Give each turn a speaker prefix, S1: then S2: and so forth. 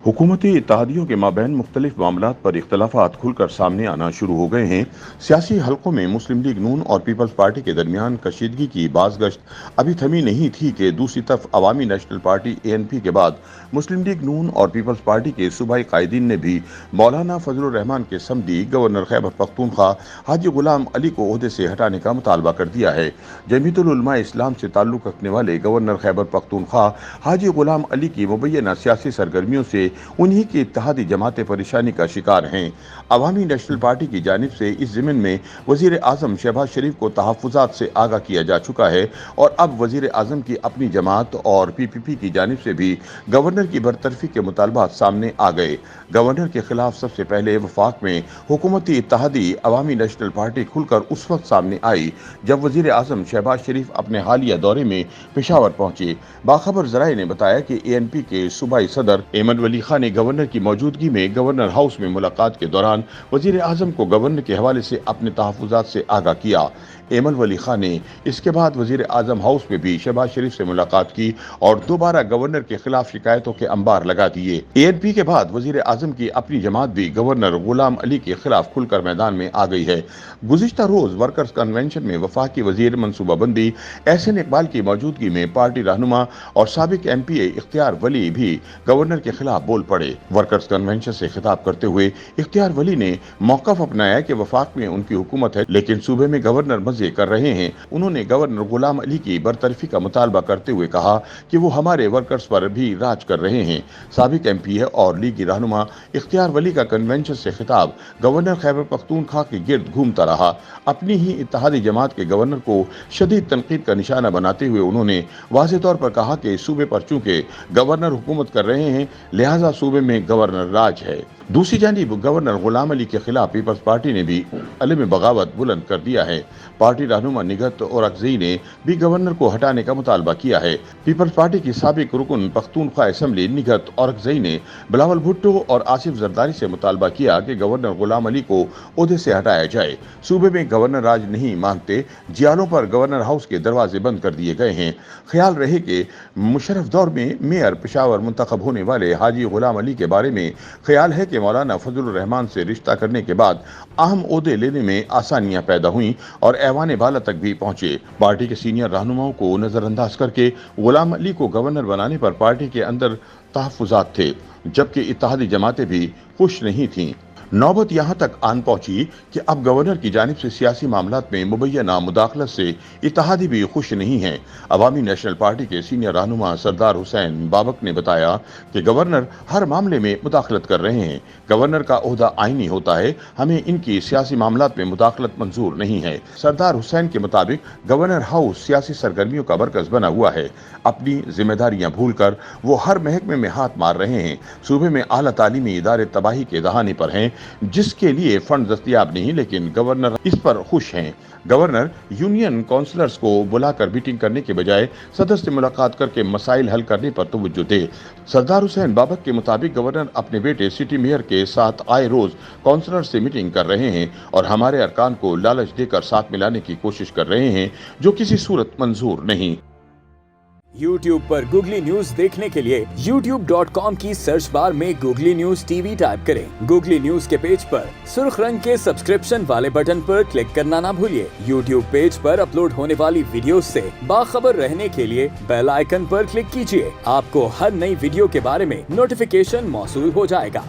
S1: हुकूमती इत्तेहादियों के माबैन मुख्तलिफ मामलात पर इख्तलाफात खुलकर सामने आना शुरू हो गए हैं। सियासी हलकों में मुस्लिम लीग नून और पीपल्स पार्टी के दरमियान कशीदगी की बाज़गश्त अभी थमी नहीं थी कि दूसरी तरफ अवामी नेशनल पार्टी ANP के बाद मुस्लिम लीग नून और पीपल्स पार्टी के सूबाई कायदीन ने भी मौलाना फजलुर रहमान के समदी गवर्नर खैबर पख्तूनख्वा हाजी गुलाम अली को ओहदे से हटाने का मुतालबा कर दिया है। जमीयतुल उलमा इस्लाम से ताल्लुक़ रखने वाले गवर्नर खैबर पख्तूनख्वा हाजी गुलाम अली की मुबैना सियासी सरगर्मियों से उन्हीं की इत्तेहादी जमातें परेशानी का शिकार हैं। अवामी नेशनल पार्टी की जानिब से इस ज़िम्न में वज़ीर आज़म शहबाज शरीफ को तहफ़्फ़ुज़ात से आगाह किया जा चुका है और अब वज़ीर आज़म की अपनी जमात और PPP की जानिब से भी गवर्नर की बरतरफी के मुतालबात सामने आ गए। गवर्नर के खिलाफ सबसे पहले वफाक में हुकूमती इत्तेहादी अवामी नेशनल पार्टी खुलकर उस वक्त सामने आई जब वज़ीर आज़म शहबाज शरीफ अपने हालिया दौरे में पेशावर पहुंचे। बाखबर ज़राए ने बताया कि ANP के सूबाई सदर एमन वली खान ने गवर्नर की मौजूदगी में गवर्नर हाउस में मुलाकात के दौरान वज़ीर आज़म को गवर्नर के हवाले से अपने तहफ़्फ़ुज़ात से आगाह किया। एमन वली खान ने इसके बाद वज़ीर आज़म हाउस में भी शहबाज शरीफ से मुलाकात की और दोबारा गवर्नर के खिलाफ शिकायतों के अंबार लगा दिए। ANP के बाद वज़ीर आज़म की अपनी जमात भी गवर्नर गुलाम अली के खिलाफ खुलकर मैदान में आ गई है। गुज़िश्ता रोज़ वर्कर्स कन्वेंशन में वफाकी वज़ीर मनसूबाबंदी एहसन इकबाल की मौजूदगी में पार्टी रहनुमा और साबिक MPA इख्तियार वली भी गवर्नर के खिलाफ बोल पड़े। वर्कर्स कन्वेंशन से खिताब करते हुए इख्तियार वली ने मौक़िफ़ अपनाया कि वफाक में उनकी हुकूमत है लेकिन सूबे में गवर्नर मज़े कर रहे हैं। उन्होंने गवर्नर गुलाम अली की बरतरफी का मुतालबा करते हुए कहा कि वो हमारे वर्कर्स पर भी राज कर रहे हैं। साबिक MPA और लीगी रहनुमा इख्तियार वली का कन्वेंशन से खिताब गवर्नर खैबर पख्तूनख्वा के गिर्द घूमता रहा। अपनी ही इत्तेहादी जमात के गवर्नर को शदीद तनकीद का निशाना बनाते हुए उन्होंने वाज़ेह तौर पर कहा कि सूबे पर चूंकि गवर्नर हुकूमत कर रहे हैं लिहाजा सूबे में गवर्नर राज है। दूसरी जानिब गवर्नर गुलाम अली के खिलाफ पीपल्स पार्टी ने भी अलम बगावत बुलंद कर दिया है। पार्टी रहनुमा निगहत औरकज़ई ने भी गवर्नर को हटाने का मुतालबा किया है। पीपल्स पार्टी की साबिक रुकन पख्तूनख्वा असम्बली निगहत औरकज़ई ने बिलावल भुट्टो और आसिफ जरदारी से मुतालबा किया कि गवर्नर गुलाम अली को ओहदे से हटाया जाए। सूबे में गवर्नर राज नहीं मांगते, जियालों पर गवर्नर हाउस के दरवाजे बंद कर दिए गए हैं। ख्याल रहे कि मुशर्रफ दौर में मेयर पेशावर मुंतखब होने वाले हाजी गुलाम अली के बारे में ख्याल है कि मौलाना फजलुर रहमान से रिश्ता करने के बाद अहम ओहदे लेने में आसानियां पैदा हुई और ऐवान बाला तक भी पहुंचे। पार्टी के सीनियर रहनुमाओं को नजरअंदाज करके गुलाम अली को गवर्नर बनाने पर पार्टी के अंदर तहफ़्फ़ुज़ात थे जबकि इत्तेहादी जमातें भी खुश नहीं थीं। नौबत यहाँ तक आन पहुंची कि अब गवर्नर की जानिब से सियासी मामलात में मुबैना मुदाखलत से इत्तेहादी भी खुश नहीं हैं। अवामी नेशनल पार्टी के सीनियर रहनुमा सरदार हुसैन बाबक ने बताया कि गवर्नर हर मामले में मुदाखलत कर रहे हैं। गवर्नर का ओहदा आईनी होता है, हमें इनकी सियासी मामलात में मुदाखलत मंजूर नहीं है। सरदार हुसैन के मुताबिक गवर्नर हाउस सियासी सरगर्मियों का मरकज बना हुआ है। अपनी जिम्मेदारियां भूल कर वो हर महकमे में हाथ मार रहे हैं। सूबे में आला तालीमी इदारे तबाही के दहाने पर हैं जिसके लिए फंड दस्तयाब नहीं, लेकिन गवर्नर इस पर खुश हैं। गवर्नर यूनियन काउंसलर्स को बुलाकर मीटिंग करने के बजाय सदर से मुलाकात करके मसाइल हल करने पर तवज्जो दे। सरदार हुसैन बाबक के मुताबिक गवर्नर अपने बेटे सिटी मेयर के साथ आए रोज काउंसलर से मीटिंग कर रहे हैं और हमारे अरकान को लालच देकर साथ मिलाने की कोशिश कर रहे हैं जो किसी सूरत मंजूर नहीं।
S2: YouTube पर गूगली न्यूज देखने के लिए youtube.com की सर्च बार में गूगली न्यूज TV टाइप करें। गूगली न्यूज के पेज पर सुर्ख रंग के सब्सक्रिप्शन वाले बटन पर क्लिक करना ना भूलिए। YouTube पेज पर अपलोड होने वाली वीडियोस से बाखबर रहने के लिए बेल आइकन पर क्लिक कीजिए। आपको हर नई वीडियो के बारे में नोटिफिकेशन मौसूल हो जाएगा।